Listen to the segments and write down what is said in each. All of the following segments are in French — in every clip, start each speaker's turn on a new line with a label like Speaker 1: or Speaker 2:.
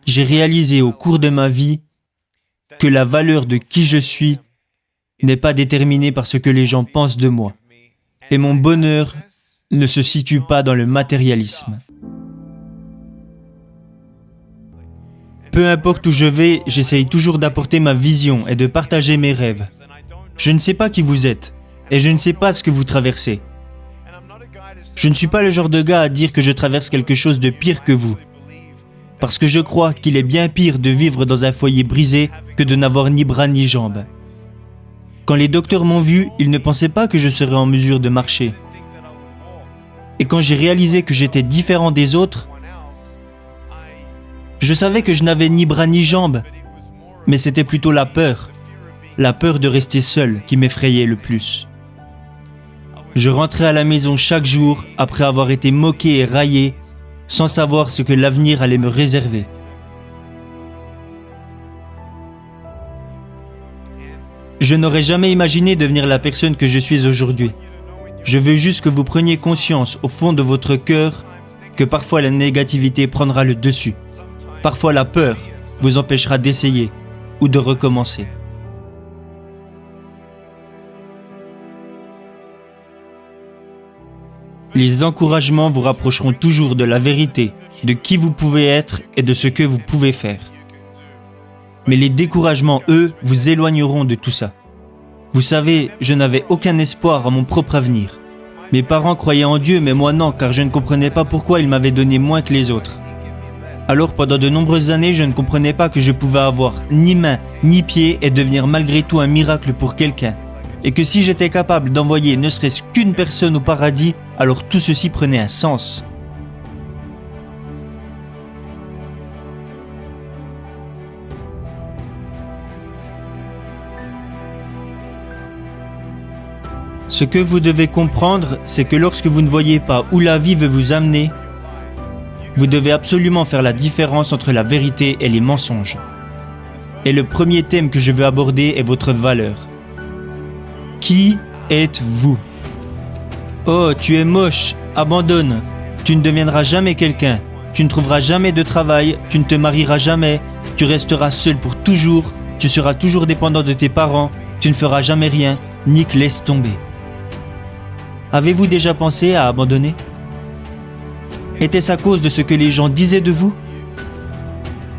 Speaker 1: J'ai réalisé au cours de ma vie que la valeur de qui je suis n'est pas déterminée par ce que les gens pensent de moi. Et mon bonheur ne se situe pas dans le matérialisme. Peu importe où je vais, j'essaye toujours d'apporter ma vision et de partager mes rêves. Je ne sais pas qui vous êtes, et je ne sais pas ce que vous traversez. Je ne suis pas le genre de gars à dire que je traverse quelque chose de pire que vous. Parce que je crois qu'il est bien pire de vivre dans un foyer brisé que de n'avoir ni bras ni jambes. Quand les docteurs m'ont vu, ils ne pensaient pas que je serais en mesure de marcher. Et quand j'ai réalisé que j'étais différent des autres, je savais que je n'avais ni bras ni jambes, mais c'était plutôt la peur de rester seul qui m'effrayait le plus. Je rentrais à la maison chaque jour après avoir été moqué et raillé, sans savoir ce que l'avenir allait me réserver. Je n'aurais jamais imaginé devenir la personne que je suis aujourd'hui. Je veux juste que vous preniez conscience au fond de votre cœur que parfois la négativité prendra le dessus. Parfois la peur vous empêchera d'essayer ou de recommencer. Les encouragements vous rapprocheront toujours de la vérité, de qui vous pouvez être et de ce que vous pouvez faire. Mais les découragements, eux, vous éloigneront de tout ça. Vous savez, je n'avais aucun espoir à mon propre avenir. Mes parents croyaient en Dieu, mais moi non, car je ne comprenais pas pourquoi ils m'avaient donné moins que les autres. Alors pendant de nombreuses années, je ne comprenais pas que je pouvais avoir ni main, ni pied et devenir malgré tout un miracle pour quelqu'un. Et que si j'étais capable d'envoyer ne serait-ce qu'une personne au paradis, alors tout ceci prenait un sens. Ce que vous devez comprendre, c'est que lorsque vous ne voyez pas où la vie veut vous amener, vous devez absolument faire la différence entre la vérité et les mensonges. Et le premier thème que je veux aborder est votre valeur. Qui êtes-vous? Oh, tu es moche, abandonne. Tu ne deviendras jamais quelqu'un. Tu ne trouveras jamais de travail, tu ne te marieras jamais, tu resteras seul pour toujours, tu seras toujours dépendant de tes parents, tu ne feras jamais rien. Nick, laisse tomber. Avez-vous déjà pensé à abandonner? Était-ce à cause de ce que les gens disaient de vous?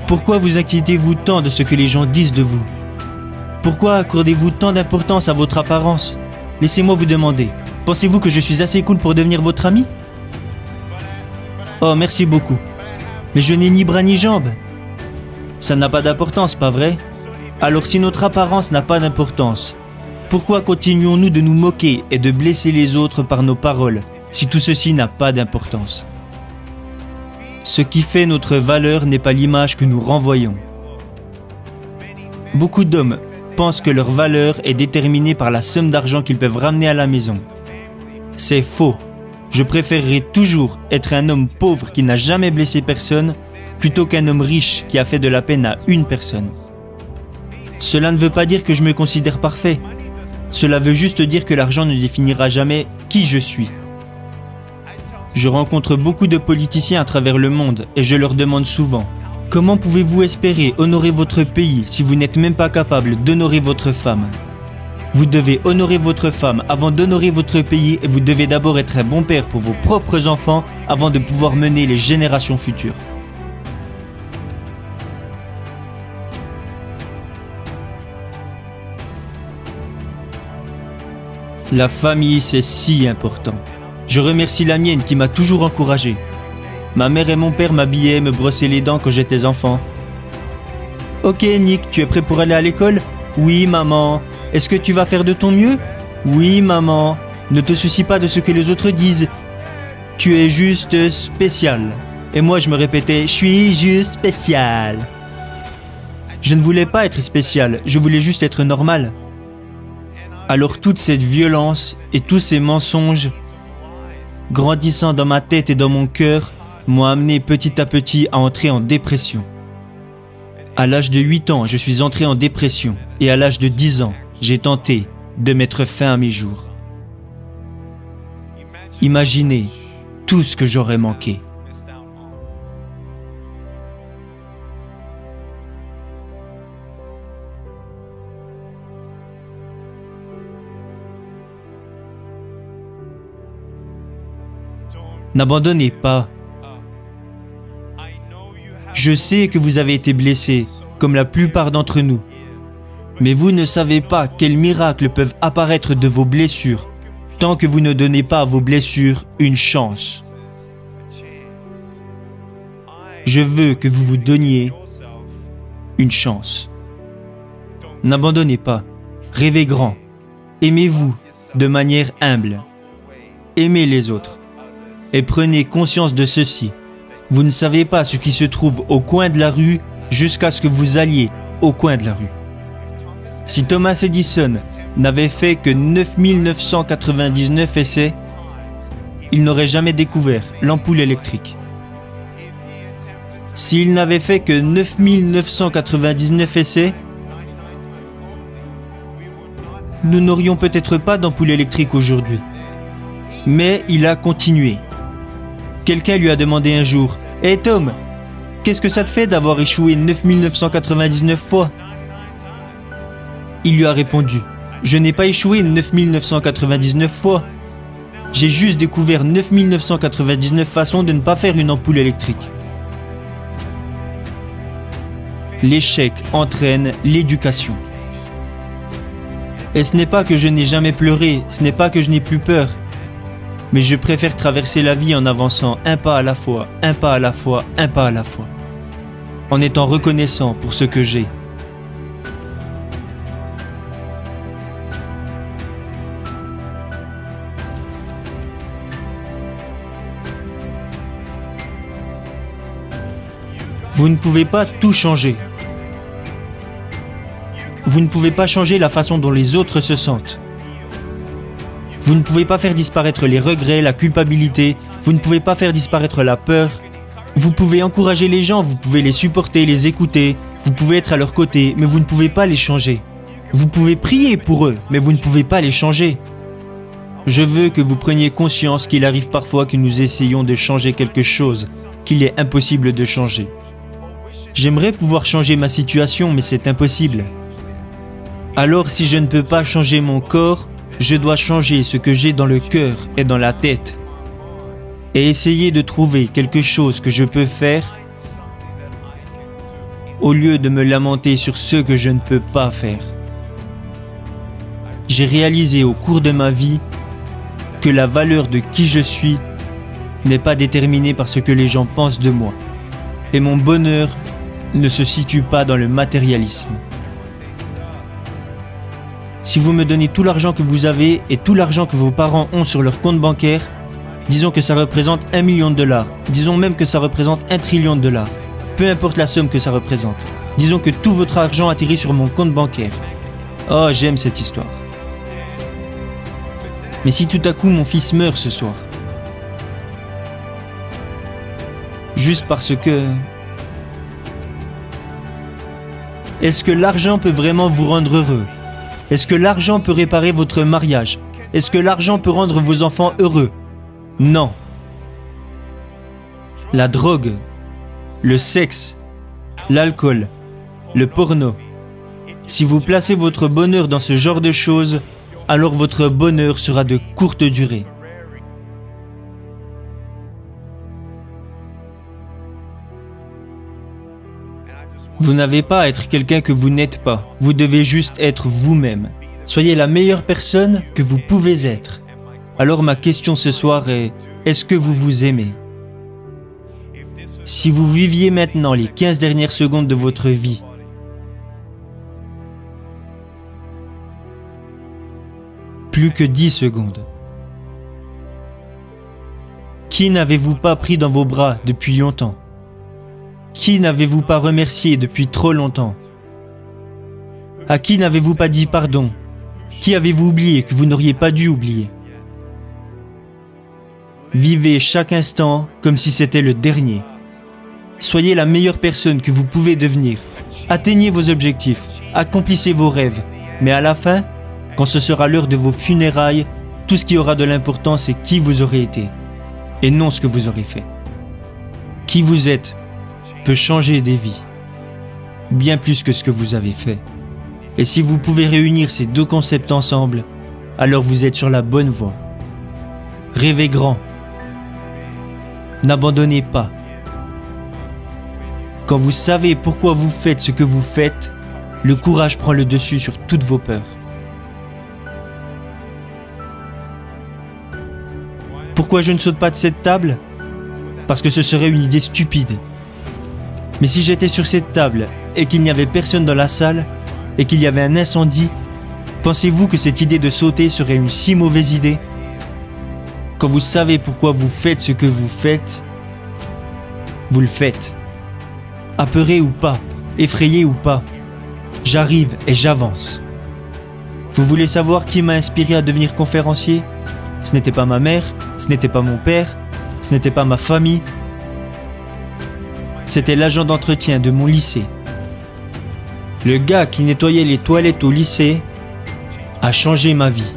Speaker 1: Pourquoi vous inquiétez-vous tant de ce que les gens disent de vous? Pourquoi accordez-vous tant d'importance à votre apparence? Laissez-moi vous demander, pensez-vous que je suis assez cool pour devenir votre ami? Oh, merci beaucoup. Mais je n'ai ni bras ni jambes. Ça n'a pas d'importance, pas vrai? Alors si notre apparence n'a pas d'importance, pourquoi continuons-nous de nous moquer et de blesser les autres par nos paroles, si tout ceci n'a pas d'importance? Ce qui fait notre valeur n'est pas l'image que nous renvoyons. Beaucoup d'hommes pensent que leur valeur est déterminée par la somme d'argent qu'ils peuvent ramener à la maison. C'est faux. Je préférerais toujours être un homme pauvre qui n'a jamais blessé personne plutôt qu'un homme riche qui a fait de la peine à une personne. Cela ne veut pas dire que je me considère parfait. Cela veut juste dire que l'argent ne définira jamais qui je suis. Je rencontre beaucoup de politiciens à travers le monde et je leur demande souvent: comment pouvez-vous espérer honorer votre pays si vous n'êtes même pas capable d'honorer votre femme? Vous devez honorer votre femme avant d'honorer votre pays et vous devez d'abord être un bon père pour vos propres enfants avant de pouvoir mener les générations futures. La famille, c'est si important. Je remercie la mienne qui m'a toujours encouragé. Ma mère et mon père m'habillaient et me brossaient les dents quand j'étais enfant. Ok Nick, tu es prêt pour aller à l'école? Oui maman. Est-ce que tu vas faire de ton mieux? Oui maman. Ne te soucie pas de ce que les autres disent. Tu es juste spécial. Et moi je me répétais, je suis juste spécial. Je ne voulais pas être spécial, je voulais juste être normal. Alors toute cette violence et tous ces mensonges, grandissant dans ma tête et dans mon cœur, m'ont amené petit à petit à entrer en dépression. À l'âge de 8 ans, je suis entré en dépression et à l'âge de 10 ans, j'ai tenté de mettre fin à mes jours. Imaginez tout ce que j'aurais manqué. N'abandonnez pas. Je sais que vous avez été blessé, comme la plupart d'entre nous. Mais vous ne savez pas quels miracles peuvent apparaître de vos blessures, tant que vous ne donnez pas à vos blessures une chance. Je veux que vous vous donniez une chance. N'abandonnez pas, rêvez grand, aimez-vous de manière humble, aimez les autres et prenez conscience de ceci. Vous ne savez pas ce qui se trouve au coin de la rue jusqu'à ce que vous alliez au coin de la rue. Si Thomas Edison n'avait fait que 9999 essais, il n'aurait jamais découvert l'ampoule électrique. S'il n'avait fait que 9999 essais, nous n'aurions peut-être pas d'ampoule électrique aujourd'hui. Mais il a continué. Quelqu'un lui a demandé un jour « Hé Tom, qu'est-ce que ça te fait d'avoir échoué 9999 fois ?» Il lui a répondu « Je n'ai pas échoué 9999 fois. J'ai juste découvert 9999 façons de ne pas faire une ampoule électrique. » L'échec entraîne l'éducation. Et ce n'est pas que je n'ai jamais pleuré, ce n'est pas que je n'ai plus peur, mais je préfère traverser la vie en avançant un pas à la fois, un pas à la fois, un pas à la fois, en étant reconnaissant pour ce que j'ai. Vous ne pouvez pas tout changer. Vous ne pouvez pas changer la façon dont les autres se sentent. Vous ne pouvez pas faire disparaître les regrets, la culpabilité. Vous ne pouvez pas faire disparaître la peur. Vous pouvez encourager les gens, vous pouvez les supporter, les écouter. Vous pouvez être à leur côté, mais vous ne pouvez pas les changer. Vous pouvez prier pour eux, mais vous ne pouvez pas les changer. Je veux que vous preniez conscience qu'il arrive parfois que nous essayons de changer quelque chose qu'il est impossible de changer. J'aimerais pouvoir changer ma situation, mais c'est impossible. Alors si je ne peux pas changer mon corps, je dois changer ce que j'ai dans le cœur et dans la tête. Et essayer de trouver quelque chose que je peux faire au lieu de me lamenter sur ce que je ne peux pas faire. J'ai réalisé au cours de ma vie que la valeur de qui je suis n'est pas déterminée par ce que les gens pensent de moi. Et mon bonheur ne se situe pas dans le matérialisme. Si vous me donnez tout l'argent que vous avez et tout l'argent que vos parents ont sur leur compte bancaire, disons que ça représente 1 million de dollars, disons même que ça représente 1 trillion de dollars, peu importe la somme que ça représente, disons que tout votre argent atterrit sur mon compte bancaire. Oh, j'aime cette histoire. Mais si tout à coup mon fils meurt ce soir, juste parce que... Est-ce que l'argent peut vraiment vous rendre heureux? Est-ce que l'argent peut réparer votre mariage? Est-ce que l'argent peut rendre vos enfants heureux? Non. La drogue, le sexe, l'alcool, le porno. Si vous placez votre bonheur dans ce genre de choses, alors votre bonheur sera de courte durée. Vous n'avez pas à être quelqu'un que vous n'êtes pas. Vous devez juste être vous-même. Soyez la meilleure personne que vous pouvez être. Alors ma question ce soir est, est-ce que vous vous aimez? Si vous viviez maintenant les 15 dernières secondes de votre vie, plus que 10 secondes, qui n'avez-vous pas pris dans vos bras depuis longtemps? Qui n'avez-vous pas remercié depuis trop longtemps? À qui n'avez-vous pas dit pardon? Qui avez-vous oublié que vous n'auriez pas dû oublier? Vivez chaque instant comme si c'était le dernier. Soyez la meilleure personne que vous pouvez devenir. Atteignez vos objectifs, accomplissez vos rêves. Mais à la fin, quand ce sera l'heure de vos funérailles, tout ce qui aura de l'importance c'est qui vous aurez été, et non ce que vous aurez fait. Qui vous êtes peut changer des vies, bien plus que ce que vous avez fait. Et si vous pouvez réunir ces deux concepts ensemble, alors vous êtes sur la bonne voie. Rêvez grand. N'abandonnez pas. Quand vous savez pourquoi vous faites ce que vous faites, le courage prend le dessus sur toutes vos peurs. Pourquoi je ne saute pas de cette table ? Parce que ce serait une idée stupide. Mais si j'étais sur cette table et qu'il n'y avait personne dans la salle et qu'il y avait un incendie, pensez-vous que cette idée de sauter serait une si mauvaise idée ? Quand vous savez pourquoi vous faites ce que vous faites, vous le faites. Apeuré ou pas, effrayé ou pas, j'arrive et j'avance. Vous voulez savoir qui m'a inspiré à devenir conférencier ? Ce n'était pas ma mère, ce n'était pas mon père, ce n'était pas ma famille. C'était l'agent d'entretien de mon lycée. Le gars qui nettoyait les toilettes au lycée a changé ma vie.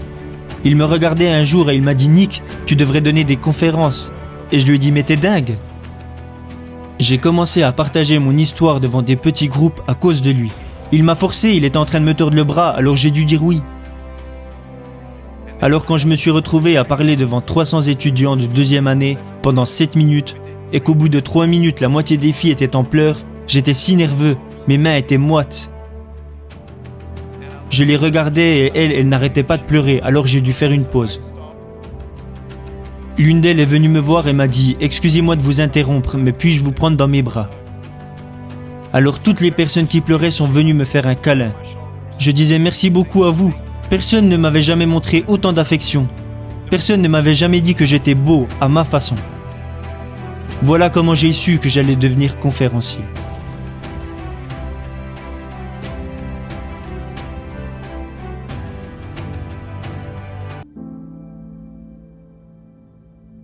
Speaker 1: Il me regardait un jour et il m'a dit « Nick, tu devrais donner des conférences ». Et je lui ai dit « Mais t'es dingue ». J'ai commencé à partager mon histoire devant des petits groupes à cause de lui. Il m'a forcé, il était en train de me tordre le bras, alors j'ai dû dire oui. Alors quand je me suis retrouvé à parler devant 300 étudiants de deuxième année pendant 7 minutes, et qu'au bout de 3 minutes la moitié des filles étaient en pleurs, j'étais si nerveux, mes mains étaient moites. Je les regardais et elles n'arrêtaient pas de pleurer, alors j'ai dû faire une pause. L'une d'elles est venue me voir et m'a dit « Excusez-moi de vous interrompre, mais puis-je vous prendre dans mes bras ?» Alors toutes les personnes qui pleuraient sont venues me faire un câlin. Je disais « Merci beaucoup à vous. Personne ne m'avait jamais montré autant d'affection. Personne ne m'avait jamais dit que j'étais beau à ma façon. » Voilà comment j'ai su que j'allais devenir conférencier.